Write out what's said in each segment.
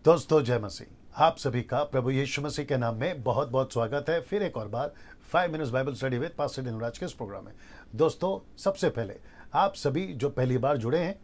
दोस्तों जय मसीह। आप सभी का प्रभु यीशु मसीह के नाम में बहुत बहुत स्वागत है। फिर एक और बार 5 minutes Bible study with pastor Dinraj के इस प्रोग्राम में। दोस्तों सबसे पहले आप सभी जो पहली बार जुड़े हैं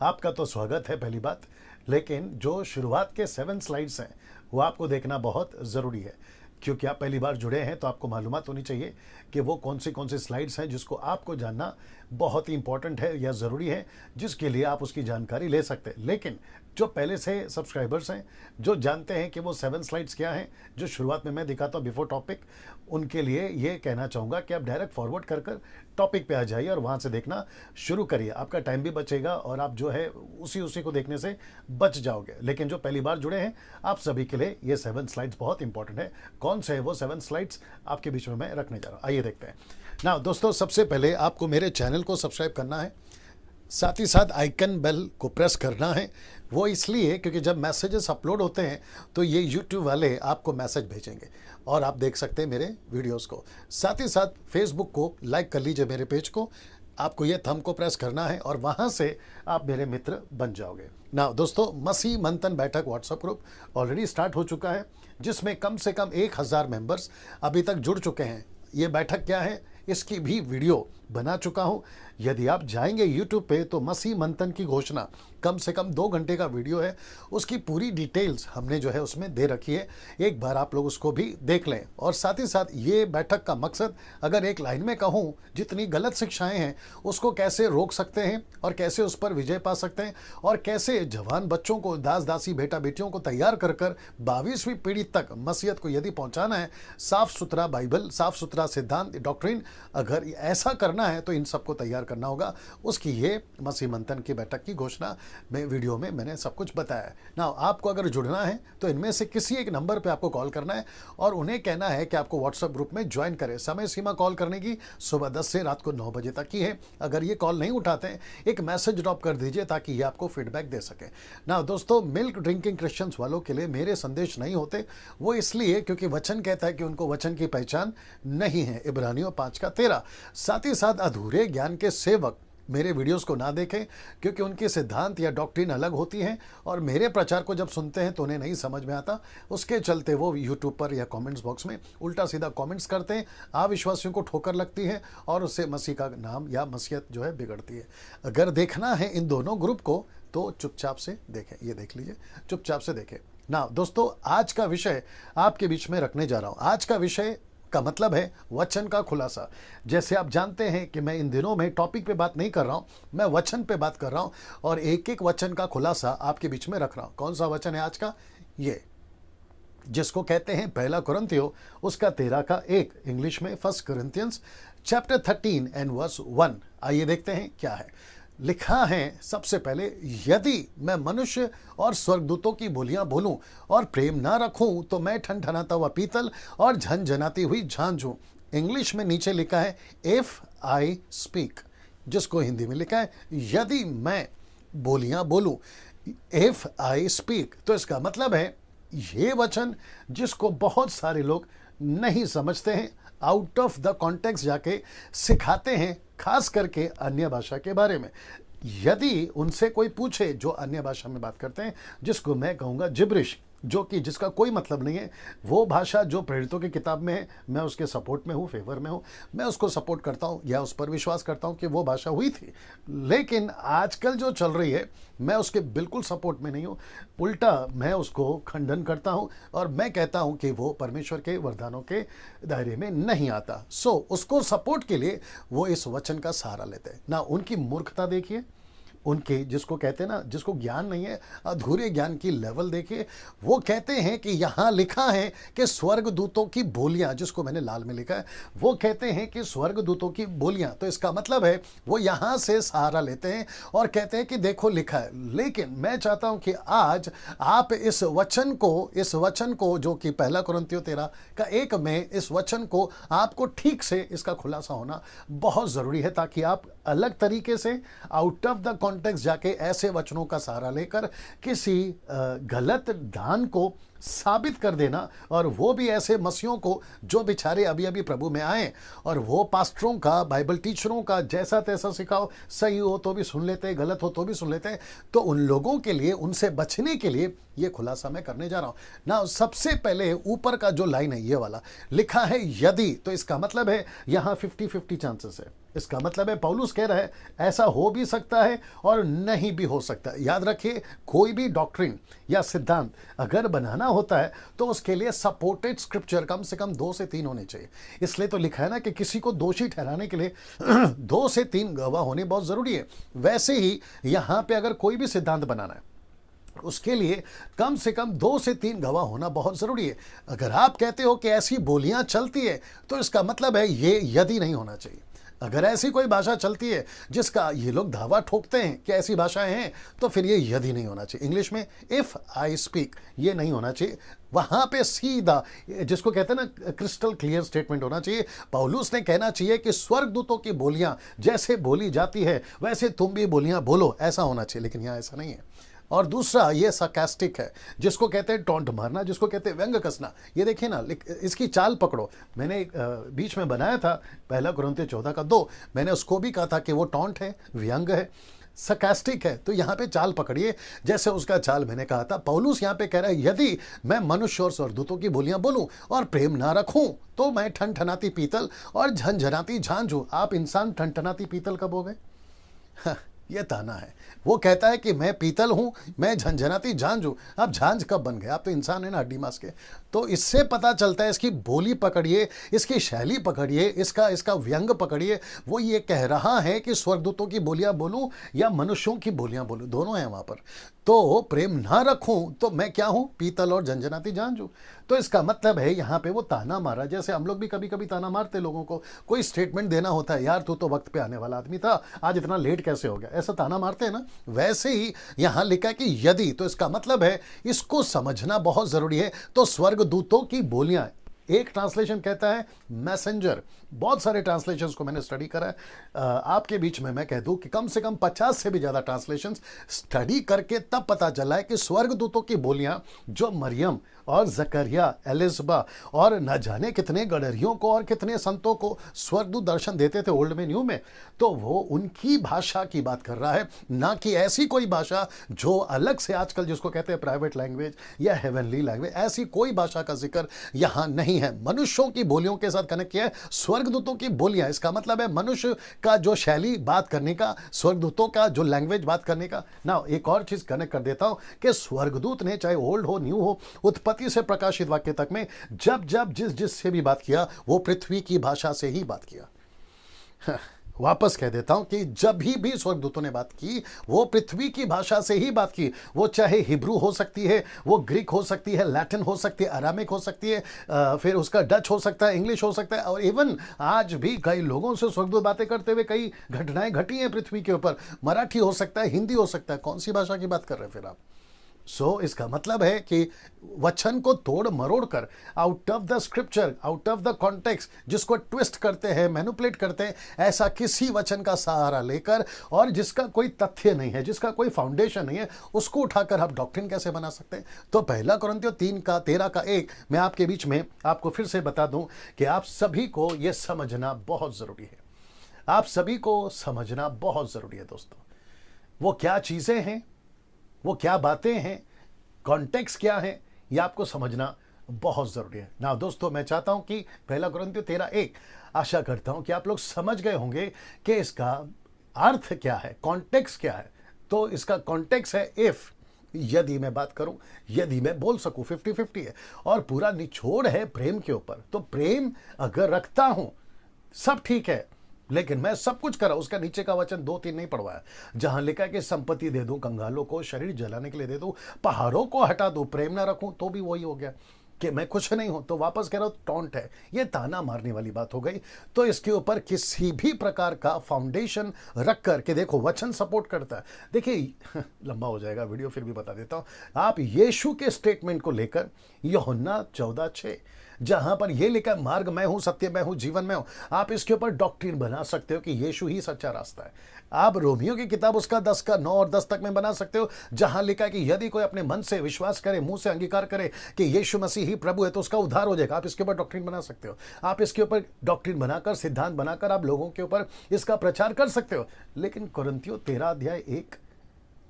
आपका तो स्वागत है पहली बात, लेकिन जो शुरुआत के 7 स्लाइड्स हैं वो आपको देखना बहुत ज़रूरी है, क्योंकि आप पहली बार जुड़े हैं तो आपको मालूमात होनी चाहिए कि वो कौन सी स्लाइड्स हैं जिसको आपको जानना बहुत ही इंपॉर्टेंट है या ज़रूरी है, जिसके लिए आप उसकी जानकारी ले सकते हैं। लेकिन जो पहले से सब्सक्राइबर्स हैं, जो जानते हैं कि वो 7 स्लाइड्स क्या हैं जो शुरुआत में मैं दिखाता हूँ बिफोर टॉपिक, उनके लिए ये कहना चाहूँगा कि आप डायरेक्ट फॉरवर्ड कर टॉपिक पे आ जाइए और वहाँ से देखना शुरू करिए। आपका टाइम भी बचेगा और आप जो है उसी को देखने से बच जाओगे। लेकिन जो पहली बार जुड़े हैं आप सभी के लिए ये 7 स्लाइड्स बहुत इंपॉर्टेंट है। कौन से है वो 7 स्लाइड्स आपके बीच में मैं रखने जा रहा हूँ, आइए देखते हैं ना। दोस्तों सबसे पहले आपको मेरे चैनल को सब्सक्राइब करना है, साथ ही साथ आइकन बेल को प्रेस करना है। वो इसलिए क्योंकि जब मैसेजेस अपलोड होते हैं तो ये यूट्यूब वाले आपको मैसेज भेजेंगे और आप देख सकते हैं मेरे वीडियोस को। साथ ही साथ फेसबुक को लाइक कर लीजिए, मेरे पेज को आपको ये थंब को प्रेस करना है और वहाँ से आप मेरे मित्र बन जाओगे ना। दोस्तों मसीह मंथन बैठक व्हाट्सएप ग्रुप ऑलरेडी स्टार्ट हो चुका है, जिसमें कम से कम 1000 मेंबर्स अभी तक जुड़ चुके हैं। ये बैठक क्या है इसकी भी वीडियो बना चुका हूँ। यदि आप जाएंगे यूट्यूब पे तो मसीह मंथन की घोषणा कम से कम 2 घंटे का वीडियो है, उसकी पूरी डिटेल्स हमने जो है उसमें दे रखी है। एक बार आप लोग उसको भी देख लें। और साथ ही साथ ये बैठक का मकसद, अगर एक लाइन में कहूँ, जितनी गलत शिक्षाएं हैं उसको कैसे रोक सकते हैं और कैसे उस पर विजय पा सकते हैं और कैसे जवान बच्चों को, दास दासी बेटा बेटियों को तैयार कर 22वीं पीढ़ी तक मसीहत को यदि पहुँचाना है, साफ सुथरा बाइबल, साफ सुथरा सिद्धांत, डॉक्ट्रिन, अगर ऐसा करना है तो इन सबको तैयार करना होगा। उसकी ये मसीह मंथन की बैठक की घोषणा में वीडियो में मैंने सब कुछ बताया है ना। आपको अगर जुड़ना है तो इनमें से किसी एक नंबर पे आपको कॉल करना है और उन्हें कहना है कि आपको व्हाट्सएप ग्रुप में ज्वाइन करें। समय सीमा कॉल करने की सुबह 10 से रात को 9 बजे तक की है। अगर ये कॉल नहीं उठाते हैं एक मैसेज ड्रॉप कर दीजिए ताकि ये आपको फीडबैक दे सके ना। दोस्तों मिल्क ड्रिंकिंग क्रिश्चियंस वालों के लिए मेरे संदेश नहीं होते, वो इसलिए क्योंकि वचन कहता है कि उनको वचन की पहचान नहीं है, इब्रानियों 5:13। साथ ही साथ अधूरे ज्ञान के सेवक मेरे वीडियोस को ना देखें, क्योंकि उनके सिद्धांत या डॉक्ट्रिन अलग होती हैं और मेरे प्रचार को जब सुनते हैं तो उन्हें नहीं समझ में आता। उसके चलते वो यूट्यूब पर या कमेंट्स बॉक्स में उल्टा सीधा कमेंट्स करते हैं, अविश्वासियों को ठोकर लगती है और उससे मसीह का नाम या मसीहत जो है बिगड़ती है। अगर देखना है इन दोनों ग्रुप को तो चुपचाप से देखें, ये देख लीजिए, चुपचाप से देखें ना। दोस्तों आज का विषय आपके बीच में रखने जा रहा हूँ। आज का विषय का मतलब है वचन का खुलासा। जैसे आप जानते हैं कि मैं इन दिनों में टॉपिक पे बात नहीं कर रहा हूं, मैं वचन पे बात कर रहा हूं और एक एक वचन का खुलासा आपके बीच में रख रहा हूं। कौन सा वचन है आज का? ये जिसको कहते हैं 1 कुरिन्थियों उसका 13:1, इंग्लिश में 1 Corinthians chapter 13 and verse 1। आइए देखते हैं क्या है लिखा है। सबसे पहले, यदि मैं मनुष्य और स्वर्गदूतों की बोलियां बोलूं और प्रेम ना रखूं तो मैं ठनठनाता हुआ पीतल और झनझनाती हुई झांझ हूं। इंग्लिश में नीचे लिखा है इफ आई स्पीक, जिसको हिंदी में लिखा है यदि मैं बोलियां बोलूं, इफ आई स्पीक। तो इसका मतलब है ये वचन जिसको बहुत सारे लोग नहीं समझते हैं, आउट ऑफ द कॉन्टेक्स्ट जाके सिखाते हैं, खास करके अन्य भाषा के बारे में। यदि उनसे कोई पूछे जो अन्य भाषा में बात करते हैं, जिसको मैं कहूँगा जिब्रिश, जो कि जिसका कोई मतलब नहीं है, वो भाषा जो प्रेरितों की किताब में है, मैं उसके सपोर्ट में हूँ, फेवर में हूँ, मैं उसको सपोर्ट करता हूँ या उस पर विश्वास करता हूँ कि वो भाषा हुई थी। लेकिन आजकल जो चल रही है मैं उसके बिल्कुल सपोर्ट में नहीं हूँ, उल्टा मैं उसको खंडन करता हूँ और मैं कहता हूँ कि वो परमेश्वर के वरदानों के दायरे में नहीं आता। उसको सपोर्ट के लिए वो इस वचन का सहारा लेते हैं ना। उनकी मूर्खता देखिए, उनके जिसको कहते हैं ना, जिसको ज्ञान नहीं है, अधूरे ज्ञान की लेवल देखिए। वो कहते हैं कि यहाँ लिखा है कि स्वर्गदूतों की बोलियां, जिसको मैंने लाल में लिखा है, वो कहते हैं कि स्वर्गदूतों की बोलियां। तो इसका मतलब है वो यहाँ से सहारा लेते हैं और कहते हैं कि देखो लिखा है। लेकिन मैं चाहता हूँ कि आज आप इस वचन को जो कि 1 कुरिन्थियों 13:1 में, इस वचन को आपको ठीक से इसका खुलासा होना बहुत ज़रूरी है, ताकि आप अलग तरीके से, आउट ऑफ द कॉन्टेक्स्ट जाके ऐसे वचनों का सहारा लेकर किसी गलत दान को साबित कर देना, और वो भी ऐसे मसीहों को जो बेचारे अभी अभी प्रभु में आए, और वो पास्टरों का, बाइबल टीचरों का जैसा तैसा सिखाओ, सही हो तो भी सुन लेते हैं, गलत हो तो भी सुन लेते हैं। तो उन लोगों के लिए, उनसे बचने के लिए ये खुलासा मैं करने जा रहा हूं ना। सबसे पहले ऊपर का जो लाइन है, ये वाला लिखा है यदि, तो इसका मतलब है यहां 50-50 चांसेस है। इसका मतलब है पौलुस कह रहा है ऐसा हो भी सकता है और नहीं भी हो सकता। याद रखिए, कोई भी डॉक्ट्रिन या सिद्धांत अगर बनाना होता है तो उसके लिए सपोर्टेड स्क्रिप्चर कम से कम 2 से 3 होने चाहिए। इसलिए तो लिखा है ना कि किसी को दोषी ठहराने के लिए 2 से 3 गवाह होने बहुत जरूरी है। वैसे ही यहां पे अगर कोई भी सिद्धांत बनाना है, उसके लिए कम से कम 2 से 3 गवाह होना बहुत जरूरी है। अगर आप कहते हो कि ऐसी बोलियां चलती है, तो इसका मतलब है ये यदि नहीं होना चाहिए। अगर ऐसी कोई भाषा चलती है जिसका ये लोग दावा ठोकते हैं कि ऐसी भाषाएं हैं, तो फिर ये यदि नहीं होना चाहिए। इंग्लिश में इफ आई स्पीक, ये नहीं होना चाहिए। वहां पे सीधा, जिसको कहते हैं ना, क्रिस्टल क्लियर स्टेटमेंट होना चाहिए। पौलुस ने कहना चाहिए कि स्वर्गदूतों की बोलियां जैसे बोली जाती है वैसे तुम भी बोलियां बोलो, ऐसा होना चाहिए। लेकिन यहां ऐसा नहीं है। और दूसरा, ये sarcastic है, जिसको कहते हैं टॉन्ट मारना, जिसको कहते हैं व्यंग कसना। ये देखिए ना, इसकी चाल पकड़ो। मैंने बीच में बनाया था 1 कुरिन्थियों 14:2, मैंने उसको भी कहा था कि वो टॉन्ट है, व्यंग है, sarcastic है। तो यहाँ पे चाल पकड़िए जैसे उसका चाल मैंने कहा था। पौलुस यहाँ पे कह रहा है यदि मैं मनुष्य और स्वर्गदूतों की बोलियां बोलूं और प्रेम ना रखूं, तो मैं ठनठनाती पीतल और झनझनाती झांझ हूं। आप इंसान ठनठनाती पीतल कब हो गए? ये ताना है। वो कहता है कि मैं पीतल हूं, मैं झंझनाती झांझ हूं। आप झांझ कब बन गए? आप तो इंसान है ना, हड्डी मांस के। तो इससे पता चलता है, इसकी बोली पकड़िए, इसकी शैली पकड़िए, इसका व्यंग पकड़िए। वो ये कह रहा है कि स्वर्गदूतों की बोलियां बोलूं या मनुष्यों की बोलियां बोलूं, दोनों हैं वहां पर। तो प्रेम ना रखूं तो मैं क्या हूं? पीतल और झंझनाती झांझ हूं। तो इसका मतलब है यहाँ पे वो ताना मारा, जैसे हम लोग भी कभी कभी ताना मारते लोगों को। कोई स्टेटमेंट देना होता है, यार तू तो वक्त पे आने वाला आदमी था, आज इतना लेट कैसे हो गया, ऐसा ताना मारते हैं ना। वैसे ही यहाँ लिखा है कि यदि, तो इसका मतलब है इसको समझना बहुत जरूरी है। तो स्वर्गदूतों की बोलियां, एक ट्रांसलेशन कहता है मैसेंजर, बहुत सारे ट्रांसलेशंस को मैंने स्टडी करा है। आपके बीच में मैं कह दूं कि कम से कम 50 से भी ज्यादा ट्रांसलेशंस स्टडी करके तब पता चला है कि स्वर्गदूतों की बोलियां जो मरियम और जकरिया, एलिजबा और न जाने कितने गडरियों को और कितने संतों को स्वर्गदूत दर्शन देते थे ओल्ड में न्यू में, तो वो उनकी भाषा की बात कर रहा है, ना कि ऐसी कोई भाषा जो अलग से आजकल जिसको कहते हैं प्राइवेट लैंग्वेज या हेवनली लैंग्वेज, ऐसी कोई भाषा का जिक्र यहां नहीं है। मनुष्यों की बोलियों के साथ कनेक्ट किया है स्वर्गदूतों की बोलियां। इसका मतलब है मनुष्य का जो शैली बात करने का, स्वर्गदूतों का जो लैंग्वेज बात करने का। ना एक और चीज कनेक्ट कर देता हूं कि स्वर्गदूत ने, चाहे ओल्ड हो न्यू हो, उत्पत्ति से प्रकाशित वाक्य तक में जब जिस से भी बात किया, वो पृथ्वी की भाषा से ही बात किया। वापस कह देता हूं कि जब भी स्वर्गदूतों ने बात की, वो पृथ्वी की भाषा से ही बात की। वो चाहे हिब्रू हो सकती है, वो ग्रीक हो सकती है, लैटिन हो सकती है, अरामिक हो सकती है, फिर उसका डच हो सकता है, इंग्लिश हो सकता है, और इवन आज भी कई लोगों से स्वर्गदूत बातें करते हुए कई घटनाएं घटी हैं पृथ्वी के ऊपर। मराठी हो सकता है, हिंदी हो सकता है, कौन सी भाषा की बात कर रहे हैं फिर आप? इसका मतलब है कि वचन को तोड़ मरोड़ कर, out of the scripture, out of the context, जिसको ट्विस्ट करते हैं, मैनिपुलेट करते हैं, ऐसा किसी वचन का सहारा लेकर और जिसका कोई तथ्य नहीं है, जिसका कोई फाउंडेशन नहीं है, उसको उठाकर आप डॉक्ट्रिन कैसे बना सकते हैं? तो 1 कुरिन्थियों 3:13-1 मैं आपके बीच में आपको फिर से बता दूं कि आप सभी को यह समझना बहुत जरूरी है। आप सभी को समझना बहुत जरूरी है दोस्तों। वो क्या चीजें हैं, वो क्या बातें हैं, कॉन्टेक्स्ट क्या है, ये आपको समझना बहुत जरूरी है ना दोस्तों। मैं चाहता हूं कि 1 कुरिन्थियों 13:1, आशा करता हूं कि आप लोग समझ गए होंगे कि इसका अर्थ क्या है, कॉन्टेक्स्ट क्या है। तो इसका कॉन्टेक्स्ट है इफ, यदि मैं बात करूं, यदि मैं बोल सकूं, 50-50 है, और पूरा निचोड़ है प्रेम के ऊपर। तो प्रेम अगर रखता हूं, सब ठीक है, लेकिन मैं सब कुछ करा। उसका नीचे का वचन 2-3 नहीं पढ़वाया, जहां लिखा है कि संपत्ति दे दूं कंगालों को, शरीर जलाने के लिए दे दूं, पहाड़ों को हटा दूं, प्रेम ना रखूं, तो भी वही हो गया कि मैं कुछ नहीं हूं। तो वापस कह रहा हूं, टॉन्ट है, ये ताना मारने वाली बात हो गई। तो इसके ऊपर किसी भी प्रकार का फाउंडेशन रख कर के देखो, वचन सपोर्ट करता है। देखिए लंबा हो जाएगा वीडियो, फिर भी बता देता हूं। आप यीशु के स्टेटमेंट को लेकर यूहन्ना 14:6, जहां पर ये लिखा है मार्ग मैं हूं, सत्य मैं हूं, जीवन मैं हूं, आप इसके ऊपर डॉक्ट्रिन बना सकते हो कि यीशु ही सच्चा रास्ता है। आप रोमियो की किताब उसका 10 का 9 और 10 तक में बना सकते हो, जहां लिखा है कि यदि कोई अपने मन से विश्वास करे, मुंह से अंगीकार करे कि यीशु मसीह ही प्रभु है, तो उसका उद्धार हो जाएगा। आप इसके ऊपर डॉक्ट्रिन बना सकते हो। आप इसके ऊपर डॉक्ट्रिन बनाकर, सिद्धांत बनाकर आप लोगों के ऊपर इसका प्रचार कर सकते हो। लेकिन कुरिन्थियों 13 अध्याय 1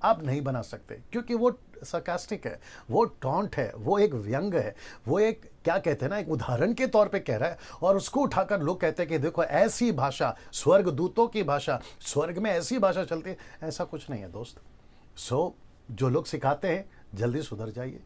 आप नहीं बना सकते, क्योंकि वो सरकास्टिक है, वो टॉन्ट है, वो एक व्यंग है, वो एक क्या कहते हैं ना, एक उदाहरण के तौर पे कह रहा है। और उसको उठाकर लोग कहते हैं कि देखो ऐसी भाषा, स्वर्ग दूतों की भाषा, स्वर्ग में ऐसी भाषा चलती है। ऐसा कुछ नहीं है दोस्त। जो लोग सिखाते हैं जल्दी सुधर जाइए,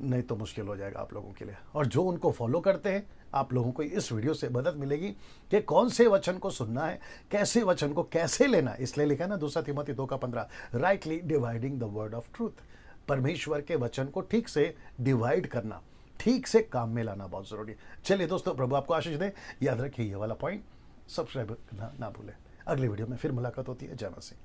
नहीं तो मुश्किल हो जाएगा आप लोगों के लिए। और जो उनको फॉलो करते हैं, आप लोगों को इस वीडियो से मदद मिलेगी कि कौन से वचन को सुनना है, कैसे वचन को कैसे लेना है। इसलिए लिखा है ना 2 तीमुथियुस 2:15, rightly dividing the word of truth. परमेश्वर के वचन को ठीक से डिवाइड करना, ठीक से काम में लाना बहुत जरूरी है। चलिए दोस्तों, प्रभु आपको आशीष दे। याद रखिए ये वाला पॉइंट, सब्सक्राइब करना ना भूलें। अगली वीडियो में फिर मुलाकात होती है। जय मसीह।